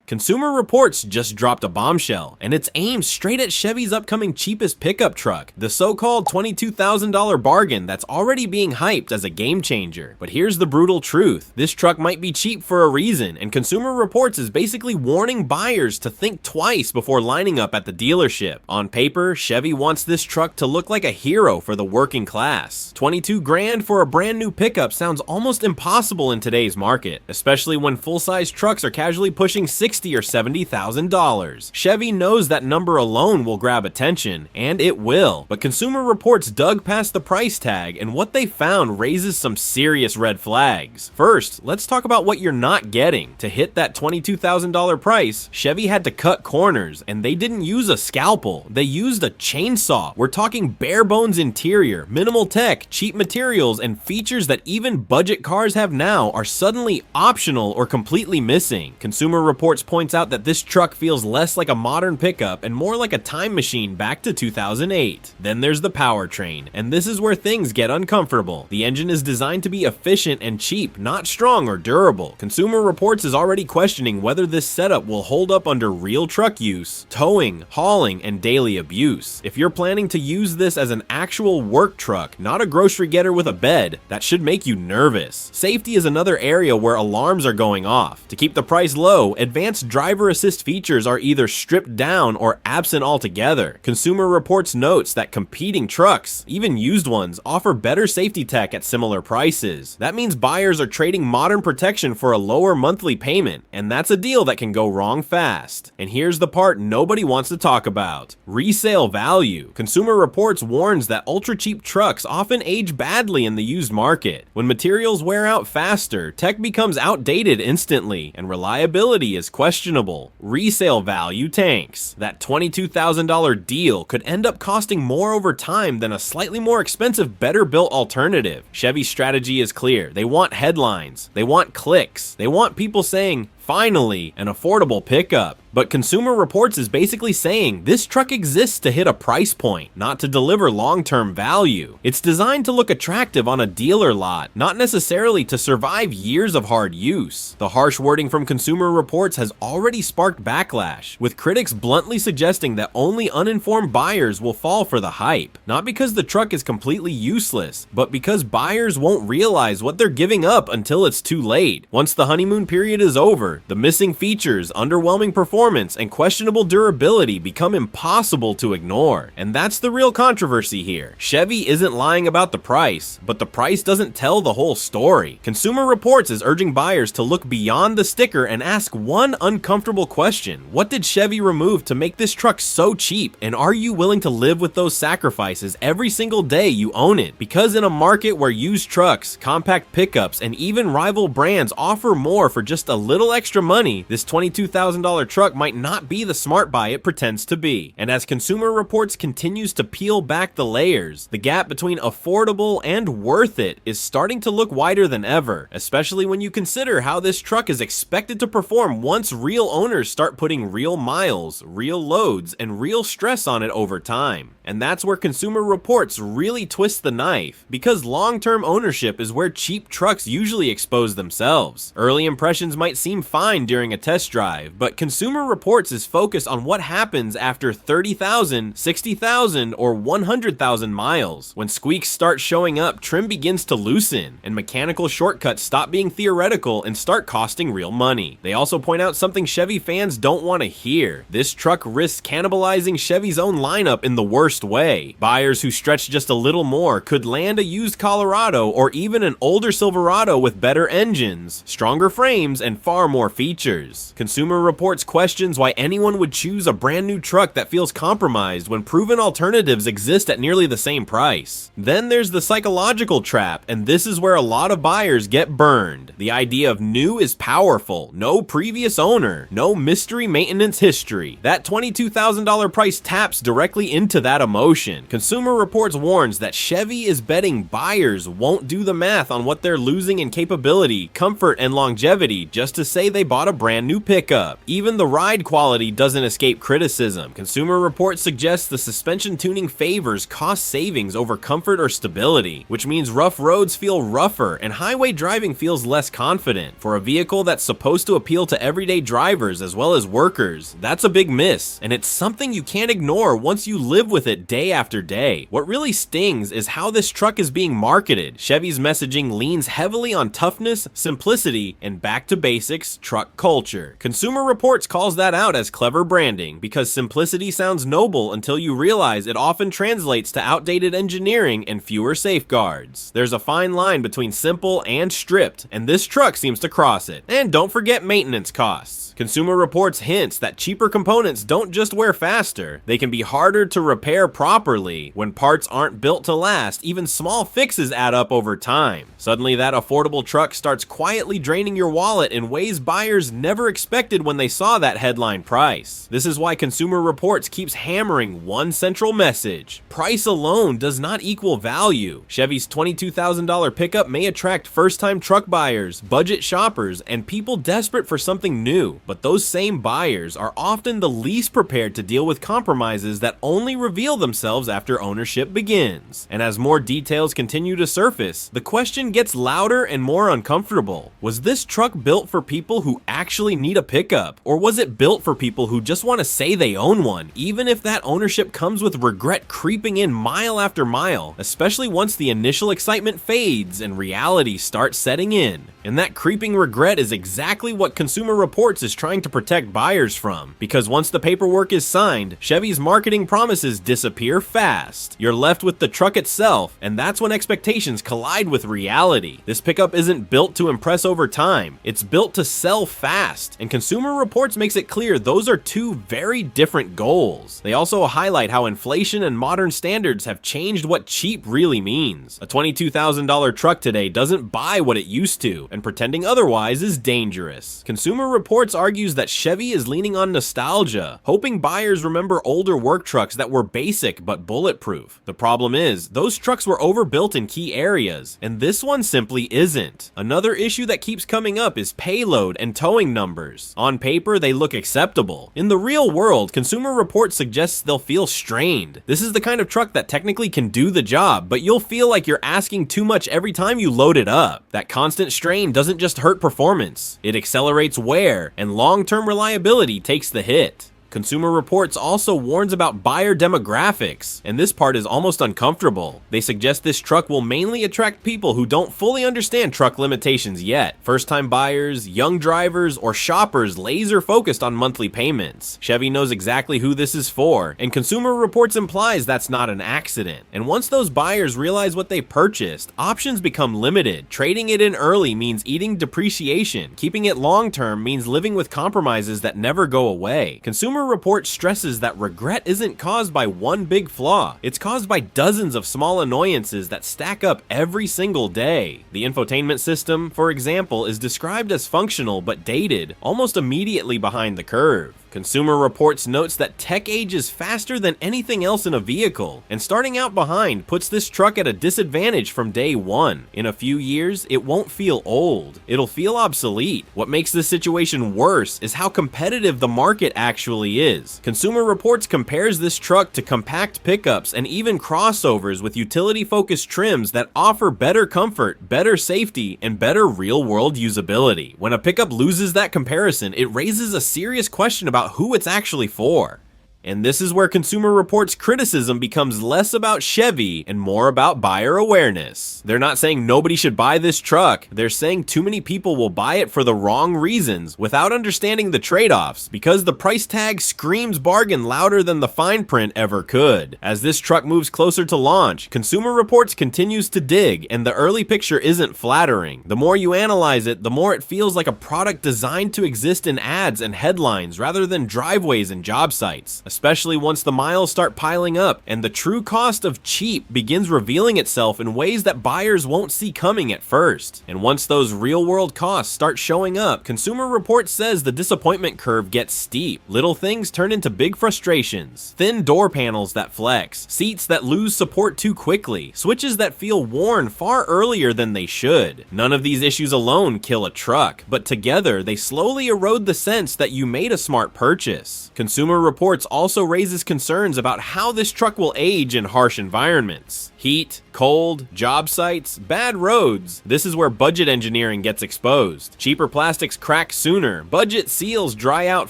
Consumer Reports just dropped a bombshell, and it's aimed straight at Chevy's upcoming cheapest pickup truck, the so-called $22,000 bargain that's already being hyped as a game changer. But here's the brutal truth. This truck might be cheap for a reason, and Consumer Reports is basically warning buyers to think twice before lining up at the dealership. On paper, Chevy wants this truck to look like a hero for the working class. 22 grand for a brand new pickup sounds almost impossible in today's market, especially when full-size trucks are casually pushing $60,000 or $70,000. Chevy knows that number alone will grab attention, and it will, but Consumer Reports dug past the price tag, and what they found raises some serious red flags. First, let's talk about what you're not getting. To hit that $22,000 price, Chevy had to cut corners, and they didn't use a scalpel, they used a chainsaw. We're talking bare bones interior, minimal tech, cheap materials, and features that even budget cars have now are suddenly optional or completely missing. Consumer Reports points out that this truck feels less like a modern pickup and more like a time machine back to 2008. Then there's the powertrain, and this is where things get uncomfortable. The engine is designed to be efficient and cheap, not strong or durable. Consumer Reports is already questioning whether this setup will hold up under real truck use, towing, hauling, and daily abuse. If you're planning to use this as an actual work truck, not a grocery getter with a bed, that should make you nervous. Safety is another area where alarms are going off. To keep the price low, advanced driver assist features are either stripped down or absent altogether. Consumer Reports notes that competing trucks, even used ones, offer better safety tech at similar prices. That means buyers are trading modern protection for a lower monthly payment, and that's a deal that can go wrong fast. And here's the part nobody wants to talk about: resale value. Consumer Reports warns that ultra-cheap trucks often age badly in the used market. When materials wear out faster, tech becomes outdated instantly, and reliability is questionable. Resale value tanks. That $22,000 deal could end up costing more over time than a slightly more expensive, better-built alternative. Chevy's strategy is clear. They want headlines. They want clicks. They want people saying, "Finally, an affordable pickup." But Consumer Reports is basically saying this truck exists to hit a price point, not to deliver long-term value. It's designed to look attractive on a dealer lot, not necessarily to survive years of hard use. The harsh wording from Consumer Reports has already sparked backlash, with critics bluntly suggesting that only uninformed buyers will fall for the hype. Not because the truck is completely useless, but because buyers won't realize what they're giving up until it's too late. Once the honeymoon period is over, the missing features, underwhelming performance, and questionable durability become impossible to ignore. And that's the real controversy here. Chevy isn't lying about the price, but the price doesn't tell the whole story. Consumer Reports is urging buyers to look beyond the sticker and ask one uncomfortable question: what did Chevy remove to make this truck so cheap? And are you willing to live with those sacrifices every single day you own it? Because in a market where used trucks, compact pickups, and even rival brands offer more for just a little extra money, this $22,000 truck might not be the smart buy it pretends to be. And as Consumer Reports continues to peel back the layers, the gap between affordable and worth it is starting to look wider than ever, especially when you consider how this truck is expected to perform once real owners start putting real miles, real loads, and real stress on it over time. And that's where Consumer Reports really twist the knife, because long-term ownership is where cheap trucks usually expose themselves. Early impressions might seem fine during a test drive, but Consumer Reports is focused on what happens after 30,000, 60,000, or 100,000 miles. When squeaks start showing up, trim begins to loosen, and mechanical shortcuts stop being theoretical and start costing real money. They also point out something Chevy fans don't want to hear. This truck risks cannibalizing Chevy's own lineup in the worst way. Buyers who stretch just a little more could land a used Colorado or even an older Silverado with better engines, stronger frames, and far more features. Consumer Reports questions why anyone would choose a brand new truck that feels compromised when proven alternatives exist at nearly the same price. Then there's the psychological trap, and this is where a lot of buyers get burned. The idea of new is powerful, no previous owner, no mystery maintenance history. That $22,000 price taps directly into that emotion. Consumer Reports warns that Chevy is betting buyers won't do the math on what they're losing in capability, comfort, and longevity just to say they bought a brand new pickup. Even the ride quality doesn't escape criticism. Consumer Reports suggest the suspension tuning favors cost savings over comfort or stability, which means rough roads feel rougher and highway driving feels less confident. For a vehicle that's supposed to appeal to everyday drivers as well as workers, that's a big miss, and it's something you can't ignore once you live with it day after day. What really stings is how this truck is being marketed. Chevy's messaging leans heavily on toughness, simplicity, and back to basics truck culture. Consumer Reports calls that out as clever branding because simplicity sounds noble until you realize it often translates to outdated engineering and fewer safeguards. There's a fine line between simple and stripped, and this truck seems to cross it. And don't forget maintenance costs. Consumer Reports hints that cheaper components don't just wear faster, they can be harder to repair properly. When parts aren't built to last, even small fixes add up over time. Suddenly that affordable truck starts quietly draining your wallet in ways buyers never expected when they saw that headline price. This is why Consumer Reports keeps hammering one central message: price alone does not equal value. Chevy's $22,000 pickup may attract first-time truck buyers, budget shoppers, and people desperate for something new. But those same buyers are often the least prepared to deal with compromises that only reveal themselves after ownership begins. And as more details continue to surface, the question gets louder and more uncomfortable. Was this truck built for people who actually need a pickup? Or was it built for people who just want to say they own one, even if that ownership comes with regret creeping in mile after mile, especially once the initial excitement fades and reality starts setting in? And that creeping regret is exactly what Consumer Reports is trying to protect buyers from, because once the paperwork is signed, Chevy's marketing promises disappear fast. You're left with the truck itself, and that's when expectations collide with reality. This pickup isn't built to impress over time, it's built to sell fast, and Consumer Reports makes it clear those are two very different goals. They also highlight how inflation and modern standards have changed what cheap really means. A $22,000 truck today doesn't buy what it used to, and pretending otherwise is dangerous. Consumer Reports argues that Chevy is leaning on nostalgia, hoping buyers remember older work trucks that were basic but bulletproof. The problem is, those trucks were overbuilt in key areas, and this one simply isn't. Another issue that keeps coming up is payload and towing numbers. On paper, they look acceptable. In the real world, Consumer Reports suggests they'll feel strained. This is the kind of truck that technically can do the job, but you'll feel like you're asking too much every time you load it up. That constant strain doesn't just hurt performance, it accelerates wear, and long-term reliability takes the hit. Consumer Reports also warns about buyer demographics, and this part is almost uncomfortable. They suggest this truck will mainly attract people who don't fully understand truck limitations yet. First-time buyers, young drivers, or shoppers laser focused on monthly payments. Chevy knows exactly who this is for, and Consumer Reports implies that's not an accident. And once those buyers realize what they purchased, options become limited. Trading it in early means eating depreciation. Keeping it long-term means living with compromises that never go away. Consumer Report stresses that regret isn't caused by one big flaw. It's caused by dozens of small annoyances that stack up every single day. The infotainment system, for example, is described as functional but dated, almost immediately behind the curve. Consumer Reports notes that tech ages faster than anything else in a vehicle, and starting out behind puts this truck at a disadvantage from day one. In a few years, it won't feel old. It'll feel obsolete. What makes this situation worse is how competitive the market actually is. Consumer Reports compares this truck to compact pickups and even crossovers with utility-focused trims that offer better comfort, better safety, and better real-world usability. When a pickup loses that comparison, it raises a serious question about who it's actually for. And this is where Consumer Reports' criticism becomes less about Chevy and more about buyer awareness. They're not saying nobody should buy this truck, they're saying too many people will buy it for the wrong reasons without understanding the trade-offs, because the price tag screams bargain louder than the fine print ever could. As this truck moves closer to launch, Consumer Reports continues to dig, and the early picture isn't flattering. The more you analyze it, the more it feels like a product designed to exist in ads and headlines rather than driveways and job sites. especially once the miles start piling up and the true cost of cheap begins revealing itself in ways that buyers won't see coming at first. And once those real-world costs start showing up, Consumer Reports says the disappointment curve gets steep. Little things turn into big frustrations. Thin door panels that flex, seats that lose support too quickly, switches that feel worn far earlier than they should. None of these issues alone kill a truck, but together they slowly erode the sense that you made a smart purchase. Consumer Reports also raises concerns about how this truck will age in harsh environments. Heat, cold, job sites, bad roads. This is where budget engineering gets exposed. Cheaper plastics crack sooner, budget seals dry out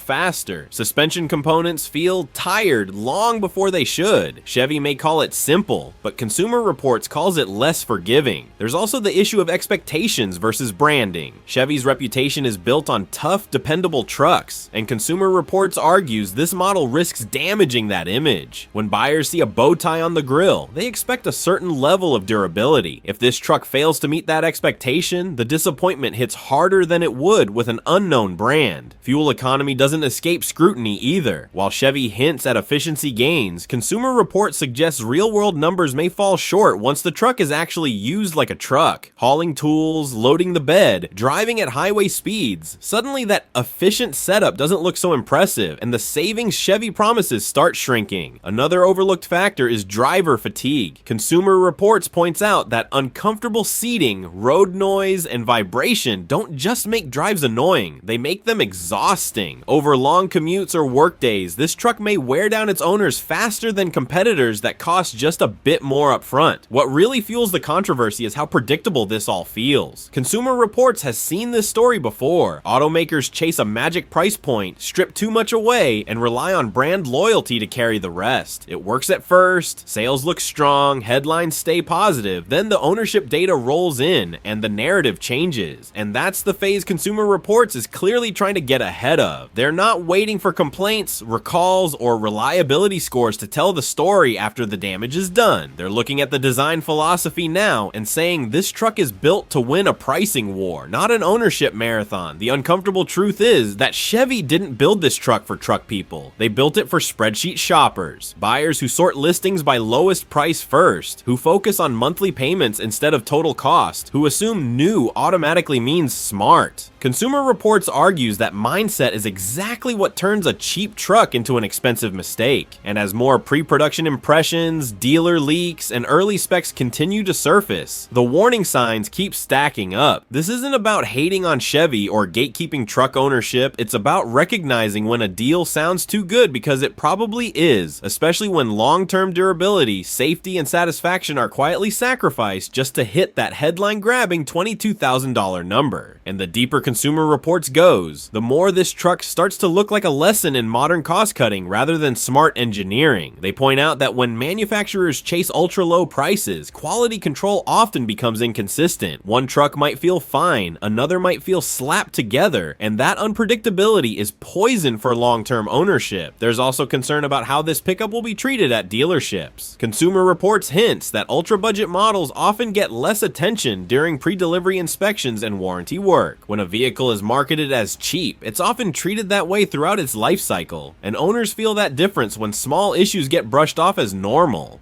faster, suspension components feel tired long before they should. Chevy may call it simple, but Consumer Reports calls it less forgiving. There's also the issue of expectations versus branding. Chevy's reputation is built on tough, dependable trucks, and Consumer Reports argues this model risks damaging that image. When buyers see a bow tie on the grill, they expect a certain level of durability. If this truck fails to meet that expectation, the disappointment hits harder than it would with an unknown brand. Fuel economy doesn't escape scrutiny either. While Chevy hints at efficiency gains, Consumer Reports suggests real-world numbers may fall short once the truck is actually used like a truck, hauling tools, loading the bed, driving at highway speeds. Suddenly that efficient setup doesn't look so impressive, and the savings Chevy promises start shrinking. Another overlooked factor is driver fatigue. Consumer Reports points out that uncomfortable seating, road noise, and vibration don't just make drives annoying, they make them exhausting. Over long commutes or work days, this truck may wear down its owners faster than competitors that cost just a bit more up front. What really fuels the controversy is how predictable this all feels. Consumer Reports has seen this story before. Automakers chase a magic price point, strip too much away, and rely on brand loyalty to carry the rest. It works at first, sales look strong, headlines stay positive, then the ownership data rolls in and the narrative changes. And that's the phase Consumer Reports is clearly trying to get ahead of. They're not waiting for complaints, recalls, or reliability scores to tell the story after the damage is done. They're looking at the design philosophy now and saying this truck is built to win a pricing war, not an ownership marathon. The uncomfortable truth is that Chevy didn't build this truck for truck people. They built it for spreadsheet shoppers, buyers who sort listings by lowest price first, who focus on monthly payments instead of total cost, who assume new automatically means smart. Consumer Reports argues that mindset is exactly what turns a cheap truck into an expensive mistake. And as more pre-production impressions, dealer leaks, and early specs continue to surface, the warning signs keep stacking up. This isn't about hating on Chevy or gatekeeping truck ownership, it's about recognizing when a deal sounds too good because it probably is, especially when long-term durability, safety, and satisfaction are quietly sacrificed just to hit that headline-grabbing $22,000 number. And the deeper Consumer Reports goes, the more this truck starts to look like a lesson in modern cost-cutting rather than smart engineering. They point out that when manufacturers chase ultra-low prices, quality control often becomes inconsistent. One truck might feel fine, another might feel slapped together, and that unpredictability is poison for long-term ownership. There's also concern about how this pickup will be treated at dealerships. Consumer Reports hints that ultra-budget models often get less attention during pre-delivery inspections and warranty work. When a vehicle is marketed as cheap, it's often treated that way throughout its life cycle, and owners feel that difference when small issues get brushed off as normal.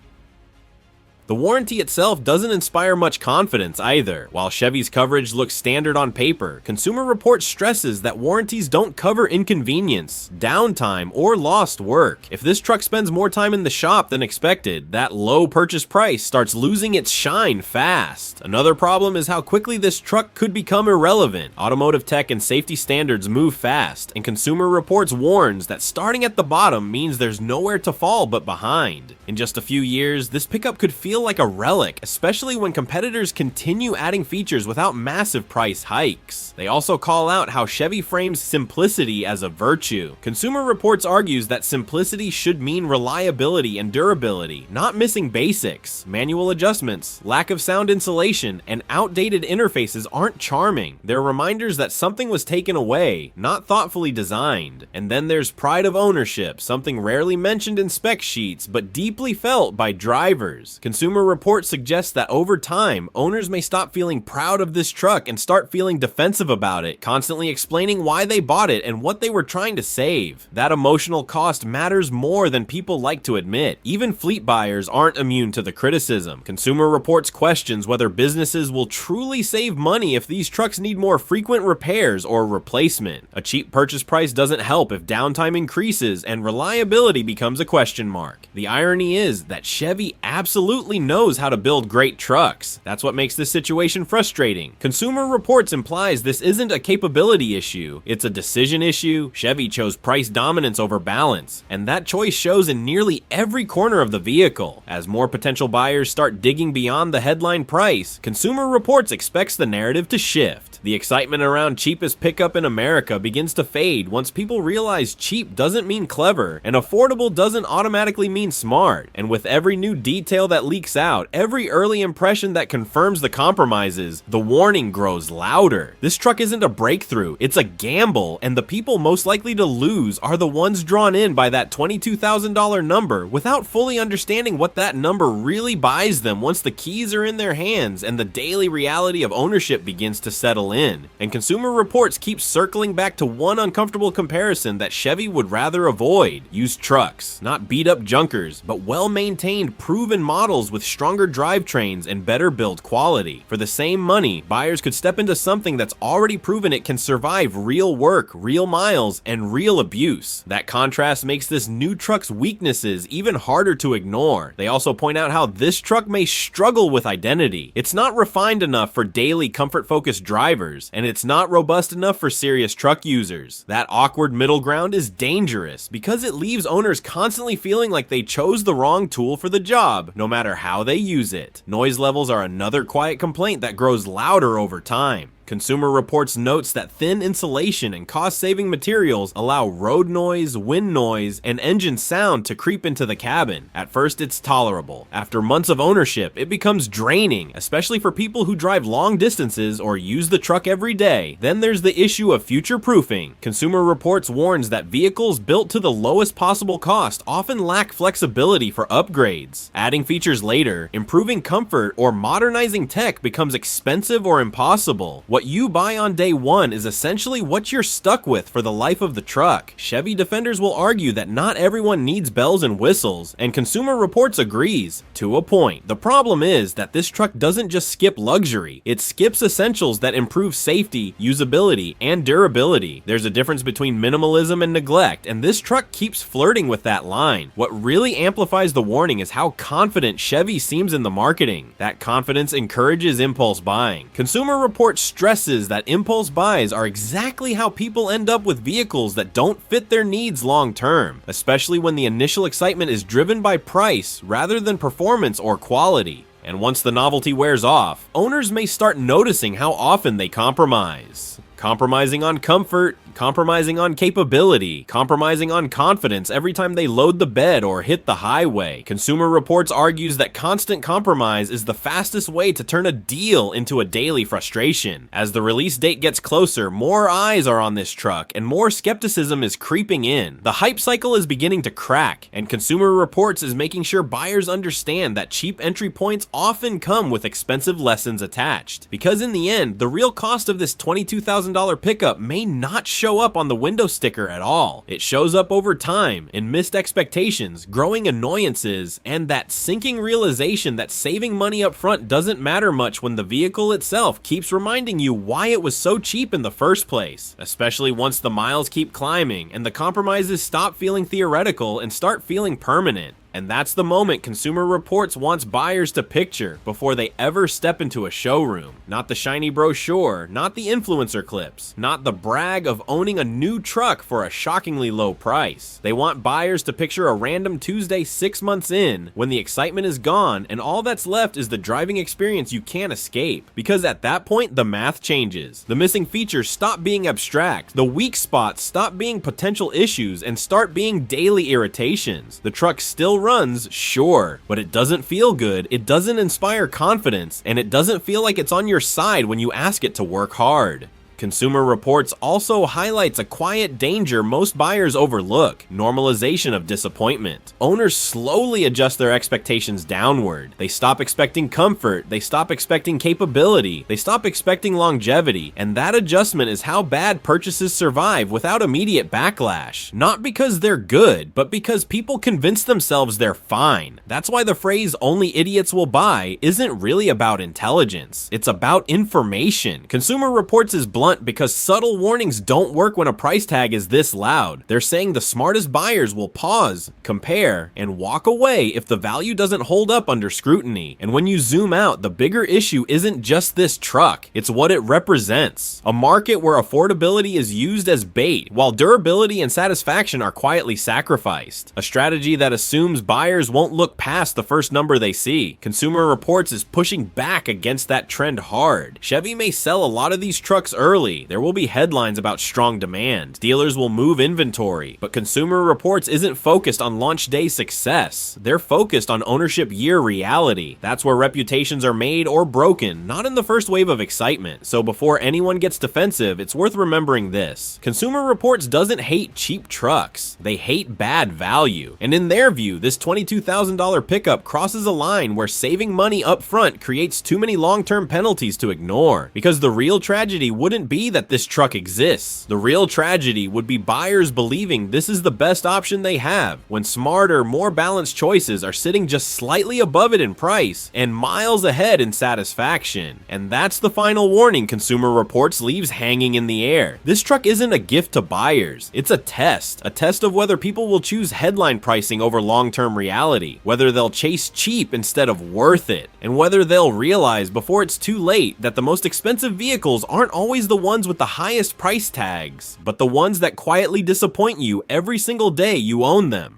The warranty itself doesn't inspire much confidence either. While Chevy's coverage looks standard on paper, Consumer Reports stresses that warranties don't cover inconvenience, downtime, or lost work. If this truck spends more time in the shop than expected, that low purchase price starts losing its shine fast. Another problem is how quickly this truck could become irrelevant. Automotive tech and safety standards move fast, and Consumer Reports warns that starting at the bottom means there's nowhere to fall but behind. In just a few years, this pickup could feel like a relic, especially when competitors continue adding features without massive price hikes. They also call out how Chevy frames simplicity as a virtue. Consumer Reports argues that simplicity should mean reliability and durability, not missing basics. Manual adjustments, lack of sound insulation, and outdated interfaces aren't charming. They're reminders that something was taken away, not thoughtfully designed. And then there's pride of ownership, something rarely mentioned in spec sheets, but deeply felt by drivers. Consumer Consumer Reports suggests that over time, owners may stop feeling proud of this truck and start feeling defensive about it, constantly explaining why they bought it and what they were trying to save. That emotional cost matters more than people like to admit. Even fleet buyers aren't immune to the criticism. Consumer Reports questions whether businesses will truly save money if these trucks need more frequent repairs or replacement. A cheap purchase price doesn't help if downtime increases and reliability becomes a question mark. The irony is that Chevy absolutely knows how to build great trucks. That's what makes this situation frustrating. Consumer Reports implies this isn't a capability issue, it's a decision issue. Chevy chose price dominance over balance, and that choice shows in nearly every corner of the vehicle. As more potential buyers start digging beyond the headline price, Consumer Reports expects the narrative to shift. The excitement around cheapest pickup in America begins to fade once people realize cheap doesn't mean clever, and affordable doesn't automatically mean smart. And with every new detail that leaks out, every early impression that confirms the compromises, the warning grows louder. This truck isn't a breakthrough, it's a gamble, and the people most likely to lose are the ones drawn in by that $22,000 number without fully understanding what that number really buys them once the keys are in their hands and the daily reality of ownership begins to settle in. And Consumer Reports keeps circling back to one uncomfortable comparison that Chevy would rather avoid: used trucks. Not beat up junkers, but well-maintained, proven models with stronger drivetrains and better build quality. For the same money, buyers could step into something that's already proven it can survive real work, real miles, and real abuse. That contrast makes this new truck's weaknesses even harder to ignore. They also point out how this truck may struggle with identity. It's not refined enough for daily comfort-focused drivers, and it's not robust enough for serious truck users. That awkward middle ground is dangerous because it leaves owners constantly feeling like they chose the wrong tool for the job, no matter how they use it. Noise levels are another quiet complaint that grows louder over time. Consumer Reports notes that thin insulation and cost-saving materials allow road noise, wind noise, and engine sound to creep into the cabin. At first, it's tolerable. After months of ownership, it becomes draining, especially for people who drive long distances or use the truck every day. Then there's the issue of future-proofing. Consumer Reports warns that vehicles built to the lowest possible cost often lack flexibility for upgrades. Adding features later, improving comfort, or modernizing tech becomes expensive or impossible. What you buy on day one is essentially what you're stuck with for the life of the truck. Chevy defenders will argue that not everyone needs bells and whistles, and Consumer Reports agrees, to a point. The problem is that this truck doesn't just skip luxury, it skips essentials that improve safety, usability, and durability. There's a difference between minimalism and neglect, and this truck keeps flirting with that line. What really amplifies the warning is how confident Chevy seems in the marketing. That confidence encourages impulse buying. Consumer Reports stresses that impulse buys are exactly how people end up with vehicles that don't fit their needs long term, especially when the initial excitement is driven by price rather than performance or quality. And once the novelty wears off, owners may start noticing how often they compromise. Compromising on comfort, compromising on capability, compromising on confidence every time they load the bed or hit the highway. Consumer Reports argues that constant compromise is the fastest way to turn a deal into a daily frustration. As the release date gets closer, more eyes are on this truck and more skepticism is creeping in. The hype cycle is beginning to crack, and Consumer Reports is making sure buyers understand that cheap entry points often come with expensive lessons attached. Because in the end, the real cost of this $22,000 pickup may not show up on the window sticker at all. It shows up over time in missed expectations, growing annoyances, and that sinking realization that saving money up front doesn't matter much when the vehicle itself keeps reminding you why it was so cheap in the first place, especially once the miles keep climbing and the compromises stop feeling theoretical and start feeling permanent. And that's the moment Consumer Reports wants buyers to picture before they ever step into a showroom. Not the shiny brochure, not the influencer clips, not the brag of owning a new truck for a shockingly low price. They want buyers to picture a random Tuesday 6 months in when the excitement is gone and all that's left is the driving experience you can't escape. Because at that point, the math changes. The missing features stop being abstract, the weak spots stop being potential issues and start being daily irritations. The truck still runs, sure, but it doesn't feel good, it doesn't inspire confidence, and it doesn't feel like it's on your side when you ask it to work hard. Consumer Reports also highlights a quiet danger most buyers overlook: normalization of disappointment. Owners slowly adjust their expectations downward. They stop expecting comfort, they stop expecting capability, they stop expecting longevity, and that adjustment is how bad purchases survive without immediate backlash. Not because they're good, but because people convince themselves they're fine. That's why the phrase "only idiots will buy" isn't really about intelligence. It's about information. Consumer Reports is blunt because subtle warnings don't work when a price tag is this loud. They're saying the smartest buyers will pause, compare, and walk away if the value doesn't hold up under scrutiny. And when you zoom out, the bigger issue isn't just this truck, it's what it represents. A market where affordability is used as bait, while durability and satisfaction are quietly sacrificed. A strategy that assumes buyers won't look past the first number they see. Consumer Reports is pushing back against that trend hard. Chevy may sell a lot of these trucks early. There will be headlines about strong demand. Dealers will move inventory. But Consumer Reports isn't focused on launch day success. They're focused on ownership year reality. That's where reputations are made or broken, not in the first wave of excitement. So before anyone gets defensive, it's worth remembering this: Consumer Reports doesn't hate cheap trucks. They hate bad value. And in their view, this $22,000 pickup crosses a line where saving money up front creates too many long-term penalties to ignore. Because the real tragedy wouldn't be that this truck exists. The real tragedy would be buyers believing this is the best option they have, when smarter, more balanced choices are sitting just slightly above it in price and miles ahead in satisfaction. And that's the final warning Consumer Reports leaves hanging in the air. This truck isn't a gift to buyers. It's a test of whether people will choose headline pricing over long-term reality, whether they'll chase cheap instead of worth it, and whether they'll realize before it's too late that the most expensive vehicles aren't always the ones with the highest price tags, but the ones that quietly disappoint you every single day you own them.